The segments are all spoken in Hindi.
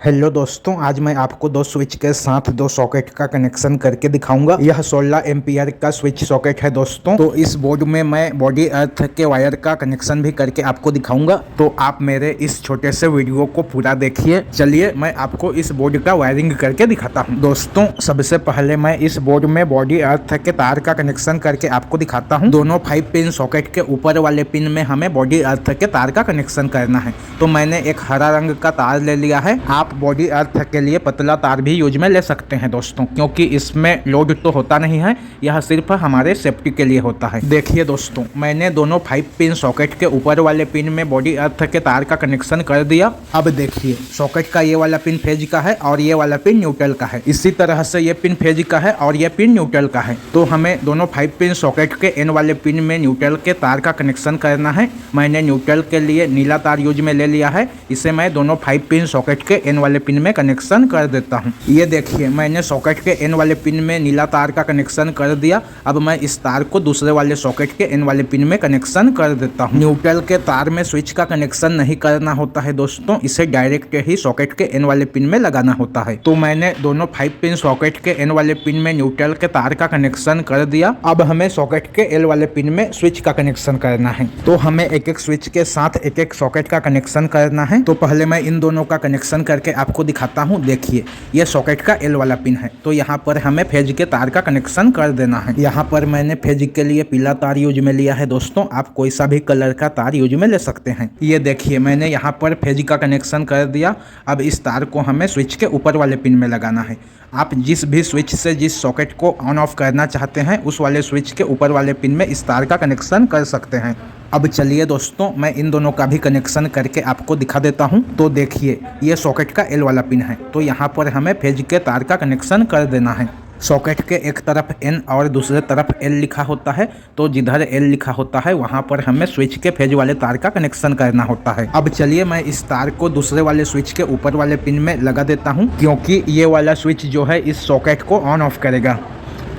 हेलो दोस्तों, आज मैं आपको दो स्विच के साथ दो सॉकेट का कनेक्शन करके दिखाऊंगा। यह 16 एम्पियर का स्विच सॉकेट है दोस्तों। तो इस बोर्ड में मैं बॉडी अर्थ के वायर का कनेक्शन भी करके आपको दिखाऊंगा। तो आप मेरे इस छोटे से वीडियो को पूरा देखिए। चलिए मैं आपको इस बोर्ड का वायरिंग करके दिखाता हूँ। दोस्तों सबसे पहले मैं इस बोर्ड में बॉडी अर्थ के तार का कनेक्शन करके आपको दिखाता हूँ। दोनों 5 पिन सॉकेट के ऊपर वाले पिन में हमें बॉडी अर्थ के तार का कनेक्शन करना है। तो मैंने एक हरा रंग का तार ले लिया है। आप बॉडी अर्थ के लिए पतला तार भी यूज में ले सकते हैं दोस्तों, क्योंकि इसमें लोड तो होता नहीं है, यह सिर्फ हमारे सेफ्टी के लिए होता है। देखिए दोस्तों, मैंने दोनों 5 पिन सॉकेट के ऊपर वाले पिन में बॉडी अर्थ के तार का कनेक्शन कर दिया। अब देखिए, सॉकेट का ये वाला पिन फेज का है और ये वाला पिन न्यूट्रल का है। इसी तरह से ये पिन फेज का है और ये पिन न्यूट्रल का है। तो हमें दोनों 5 पिन सॉकेट के एन वाले पिन में न्यूट्रल के तार का कनेक्शन करना है। मैंने न्यूट्रल के लिए नीला तार यूज में ले लिया है। इसे मैं दोनों 5 पिन सॉकेट के एन वाले पिन में कनेक्शन कर देता हूं। ये देखिए, मैंने सॉकेट के एन वाले पिन में नीला तार का कनेक्शन कर दिया। अब मैं इस तार को दूसरे वाले सॉकेट के एन वाले पिन में कनेक्शन कर देता हूं। न्यूट्रल के तार में स्विच का कनेक्शन नहीं करना होता है दोस्तों, इसे डायरेक्ट ही सॉकेट के एन वाले पिन में लगाना होता है। तो मैंने दोनों 5 पिन सॉकेट के एन वाले पिन में न्यूट्रल के तार का कनेक्शन कर दिया। अब हमें सॉकेट के एल वाले पिन में स्विच का कनेक्शन करना है। तो हमें एक एक स्विच के साथ एक एक सॉकेट का कनेक्शन करना है। तो पहले मैं इन दोनों का कनेक्शन करके आपको दिखाता हूं। देखिए, ये सॉकेट का एल वाला पिन है। तो यहाँ पर हमें फेज के तार का कनेक्शन कर देना है। यहाँ पर मैंने फेज के लिए पीला तार यूज में लिया है दोस्तों। आप कोई सा भी कलर का तार यूज में ले सकते हैं। ये देखिए, मैंने यहाँ पर फेज का कनेक्शन कर दिया। अब इस तार को हमें स्विच के ऊपर वाले पिन में लगाना है। आप जिस भी स्विच से जिस सॉकेट को ऑन ऑफ करना चाहते हैं, उस वाले स्विच के ऊपर वाले पिन में इस तार का कनेक्शन कर सकते हैं। अब चलिए दोस्तों, मैं इन दोनों का भी कनेक्शन करके आपको दिखा देता हूं। तो देखिए, ये सॉकेट का एल वाला पिन है। तो यहाँ पर हमें फेज के तार का कनेक्शन कर देना है। सॉकेट के एक तरफ N और दूसरे तरफ L लिखा होता है। तो जिधर L लिखा होता है वहां पर हमें स्विच के फेज वाले तार का कनेक्शन करना होता है। अब चलिए मैं इस तार को दूसरे वाले स्विच के ऊपर वाले पिन में लगा देता हूं, क्योंकि ये वाला स्विच जो है इस सॉकेट को ऑन ऑफ करेगा।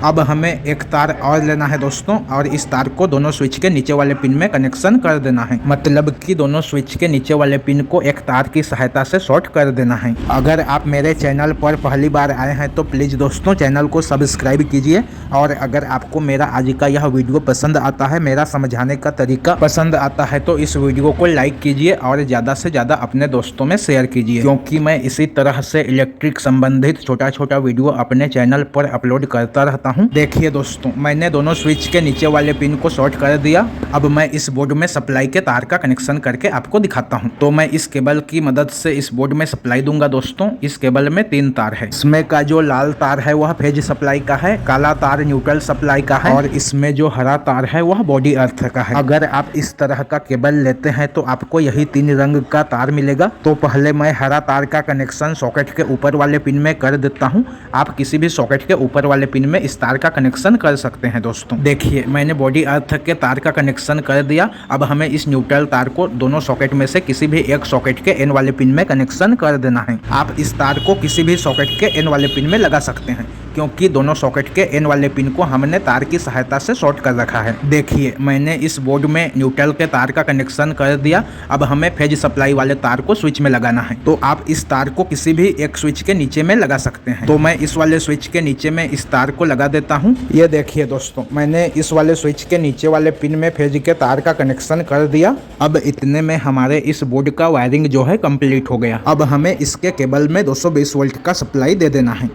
अब हमें एक तार और लेना है दोस्तों, और इस तार को दोनों स्विच के नीचे वाले पिन में कनेक्शन कर देना है। मतलब कि दोनों स्विच के नीचे वाले पिन को एक तार की सहायता से शॉर्ट कर देना है। अगर आप मेरे चैनल पर पहली बार आए हैं तो प्लीज़ दोस्तों चैनल को सब्सक्राइब कीजिए। और अगर आपको मेरा आज का यह वीडियो पसंद आता है, मेरा समझाने का तरीका पसंद आता है, तो इस वीडियो को लाइक कीजिए और ज़्यादा से ज़्यादा अपने दोस्तों में शेयर कीजिए, क्योंकि मैं इसी तरह से इलेक्ट्रिक संबंधित छोटा छोटा वीडियो अपने चैनल पर अपलोड करता रहता हूं। देखिए दोस्तों, मैंने दोनों स्विच के नीचे वाले पिन को शॉर्ट कर दिया। अब मैं इस बोर्ड में सप्लाई के तार का कनेक्शन करके आपको दिखाता हूं। तो मैं इस केबल की मदद से इस बोर्ड में सप्लाई दूंगा दोस्तों। इस केबल में 3 तार है। इसमें का जो लाल तार है वह फेज सप्लाई का है, काला तार न्यूट्रल सप्लाई का है, और इसमें जो हरा तार है वह बॉडी अर्थ का है। अगर आप इस तरह का केबल लेते हैं तो आपको यही 3 रंग का तार मिलेगा। तो पहले मैं हरा तार का कनेक्शन सॉकेट के ऊपर वाले पिन में कर देता हूँ। आप किसी भी सॉकेट के ऊपर वाले पिन में इस तार का कनेक्शन कर सकते हैं दोस्तों। देखिए, मैंने बॉडी अर्थ के तार का कनेक्शन कर दिया। अब हमें इस न्यूट्रल तार को दोनों सॉकेट में से किसी भी एक सॉकेट के एन वाले पिन में कनेक्शन कर देना है। आप इस तार को किसी भी सॉकेट के एन वाले पिन में लगा सकते हैं, क्योंकि दोनों सॉकेट के एन वाले पिन को हमने तार की सहायता से शॉर्ट कर रखा है। देखिए, मैंने इस बोर्ड में न्यूट्रल के तार का कनेक्शन कर दिया। अब हमें फेज सप्लाई वाले तार को स्विच में लगाना है। तो आप इस तार को किसी भी एक स्विच के नीचे में लगा सकते हैं। तो मैं इस वाले स्विच के नीचे में इस तार को लगा देता हूँ। ये देखिए दोस्तों, मैंने इस वाले स्विच के नीचे वाले पिन में फेज के तार का कनेक्शन कर दिया। अब इतने में हमारे इस बोर्ड का वायरिंग जो है कंप्लीट हो गया। अब हमें इसके केबल में 220 वोल्ट का सप्लाई दे देना है।